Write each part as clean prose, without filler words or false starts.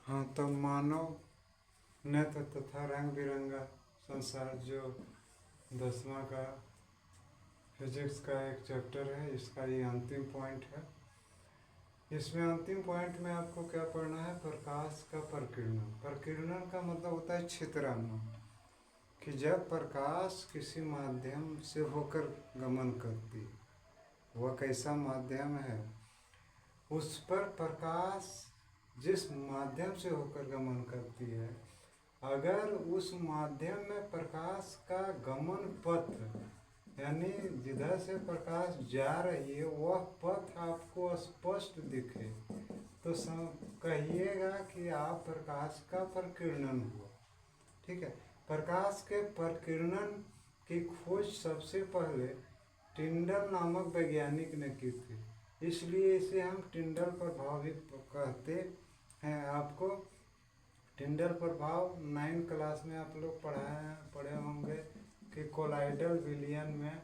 हाँ, तो मानव नेत्र तथा रंग बिरंगा संसार जो 10वां का फिजिक्स का एक चैप्टर है, इसका ये अंतिम पॉइंट है। इसमें अंतिम पॉइंट में आपको क्या पढ़ना है? प्रकाश का प्रकीर्णन। प्रकीर्णन का मतलब होता है छितराना, कि जब प्रकाश किसी माध्यम से होकर गमन करती, वह कैसा माध्यम है, उस पर प्रकाश जिस माध्यम से होकर गमन करती है, अगर उस माध्यम में प्रकाश का गमन पथ, यानी जिधर से प्रकाश जा रही है वह पथ आपको स्पष्ट दिखे, तो कहिएगा कि आप प्रकाश का प्रकीर्णन हुआ। ठीक है। प्रकाश के प्रकीर्णन की खोज सबसे पहले टिंडल नामक वैज्ञानिक ने की थी, इसलिए इसे हम टिंडल प्रभाव भी कहते हैं। आपको टिंडल प्रभाव 9 क्लास में आप लोग पढ़े होंगे कि कोलाइडल विलयन में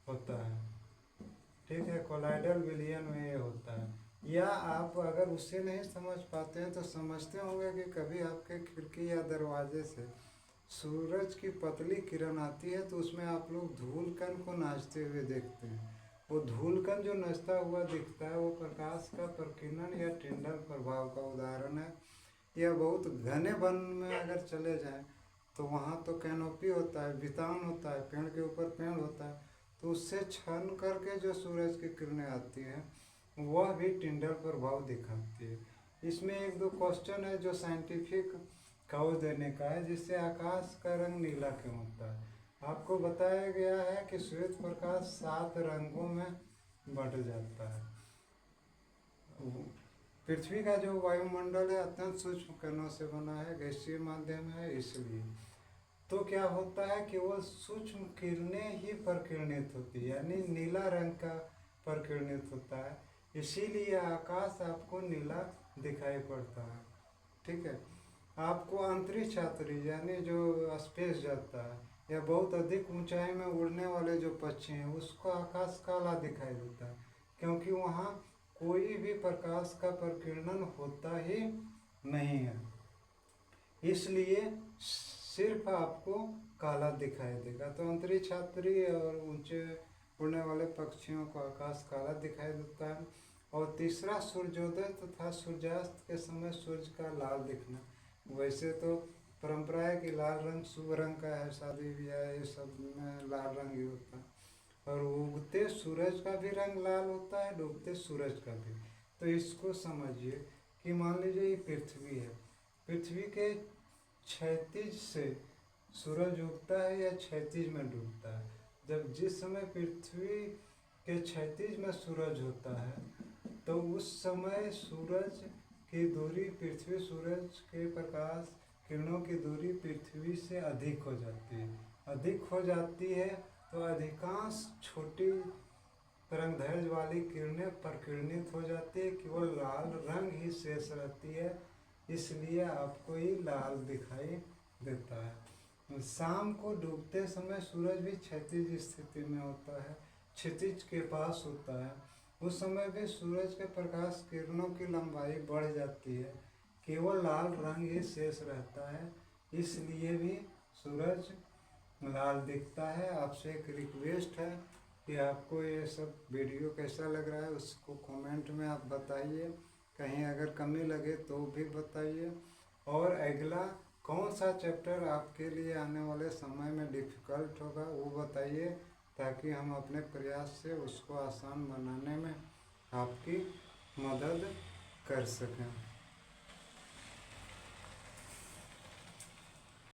होता है। ठीक है, कोलाइडल विलयन में ये होता है। या आप अगर उससे नहीं समझ पाते हैं तो समझते होंगे कि कभी आपके खिड़की या दरवाजे से सूरज की पतली किरण आती है तो उसमें आप लोग धूलकण को नाचते हुए देखते हैं। वो धूलकण जो नाचता हुआ दिखता है वो प्रकाश का प्रकीर्णन या टिंडल प्रभाव का उदाहरण है। या बहुत घने वन में अगर चले जाएं तो वहाँ तो कैनोपी होता है, वितान होता है, पेड़ के ऊपर पेड़ होता है, तो उससे छन करके जो सूरज की किरणें आती हैं वह भी टिंडल प्रभाव दिखाती है। इसमें 1-2 क्वेश्चन है जो साइंटिफिक कॉज देने का है, जिससे आकाश का रंग नीला क्यों होता है। आपको बताया गया है कि श्वेत प्रकाश 7 रंगों में बंट जाता है। पृथ्वी का जो वायुमंडल है अत्यंत सूक्ष्म कणों से बना है, गैसीय माध्यम है, इसलिए तो क्या होता है कि वो सूक्ष्म किरणें ही प्रकीर्णित होती है, यानी नीला रंग का प्रकीर्णित होता है, इसीलिए आकाश आपको नीला दिखाई पड़ता है। ठीक है। आपको अंतरिक्ष यात्री यानी जो स्पेस जाता है या बहुत अधिक ऊंचाई में उड़ने वाले जो पक्षी हैं उसको आकाश काला दिखाई देता है, क्योंकि वहाँ कोई भी प्रकाश का प्रकीर्णन होता ही नहीं है, इसलिए सिर्फ आपको काला दिखाई देगा। तो अंतरिक्ष यात्री और ऊंचे उड़ने वाले पक्षियों को आकाश काला दिखाई देता है। और तीसरा, सूर्योदय तथा सूर्यास्त के समय सूर्य का लाल दिखना। वैसे तो परंपरा है कि लाल रंग शुभ रंग का है, शादी ब्याह ये सब में लाल रंग ही होता है। और उगते सूरज का भी रंग लाल होता है, डूबते सूरज का भी। तो इसको समझिए कि मान लीजिए ये पृथ्वी है, पृथ्वी के क्षैतिज से सूरज उगता है या क्षैतिज में डूबता है। जब जिस समय पृथ्वी के क्षैतिज में सूरज होता है तो उस समय सूरज की दूरी पृथ्वी सूरज के प्रकाश किरणों की दूरी पृथ्वी से अधिक हो जाती है। अधिक हो जाती है तो अधिकांश छोटी तरंगदैर्घ्य वाली किरणें प्रकीर्णित हो जाती है, केवल लाल रंग ही शेष रहती है, इसलिए आपको ये लाल दिखाई देता है। शाम को डूबते समय सूरज भी क्षैतिज स्थिति में होता है, क्षितिज के पास होता है, उस समय भी सूरज के प्रकाश किरणों की लंबाई बढ़ जाती है, केवल लाल रंग ही शेष रहता है, इसलिए भी सूरज लाल दिखता है। आपसे एक रिक्वेस्ट है कि आपको ये सब वीडियो कैसा लग रहा है उसको कमेंट में आप बताइए, कहीं अगर कमी लगे तो भी बताइए। और अगला कौन सा चैप्टर आपके लिए आने वाले समय में डिफ़िकल्ट होगा वो बताइए, ताकि हम अपने प्रयास से उसको आसान बनाने में आपकी मदद कर सकें।